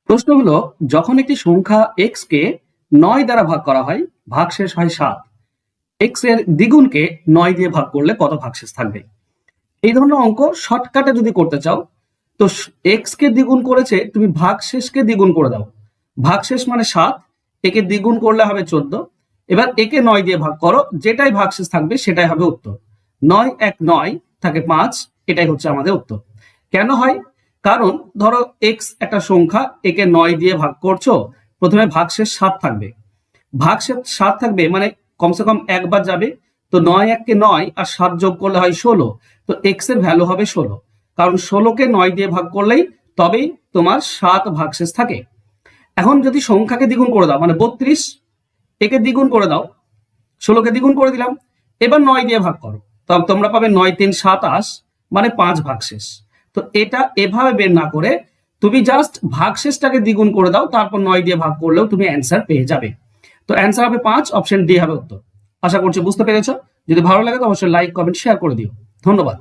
প্রশ্ন হলো, যখন একটি সংখ্যা এক্স কে 9 দ্বারা ভাগ করা হয়, ভাগশেষ হয় 7। এক্স এর দ্বিগুণকে 9 দিয়ে ভাগ করলে কত ভাগশেষ থাকবে? এই ধরনের অঙ্ক শর্টকাটে যদি করতে চাও, তো এক্স কে দ্বিগুণ করেছে, তুমি ভাগশেষকে দ্বিগুণ করে দাও। ভাগশেষ মানে 7, একে দ্বিগুণ করলে হবে 14। এবার একে 9 দিয়ে ভাগ করো, যেটাই ভাগশেষ থাকবে সেটাই হবে উত্তর। 9 এক 9 থাকে 5, এটাই হচ্ছে আমাদের উত্তর। কেন হয়? কারণ ধরো এক্স একটা সংখ্যা, একে 9 দিয়ে ভাগ করছো, প্রথমে ভাগশেষ 7 থাকবে। ভাগশেষ 7 থাকবে মানে কমসে কম একবার যাবে। তো 9 এককে 9 আর 7 যোগ করলে হয় 16। তো এক্স এর ভ্যালু হবে 16, কারণ 16কে 9 দিয়ে ভাগ করলেই তবেই তোমার 7 ভাগশেষ থাকে। এখন যদি সংখ্যাকে দ্বিগুণ করে দাও, মানে 32, একে দ্বিগুণ করে দাও, 16কে দ্বিগুণ করে দিলাম, এবার 9 দিয়ে ভাগ করো, তবে তোমরা পাবে 9 3 27, মানে 5 ভাগশেষ। তো এটা এভাবে বের না করে তুমি জাস্ট ভাগশেষটাকে দ্বিগুণ করে দাও, তারপর 9 দিয়ে ভাগ করলেও তুমি অ্যান্সার পেয়ে যাবে। তো অ্যান্সার হবে 5, অপশন ডি হবে উত্তর। আশা করছি বুঝতে পেরেছো। যদি ভালো লাগে তো অবশ্যই লাইক, কমেন্ট, শেয়ার করে দিও। ধন্যবাদ।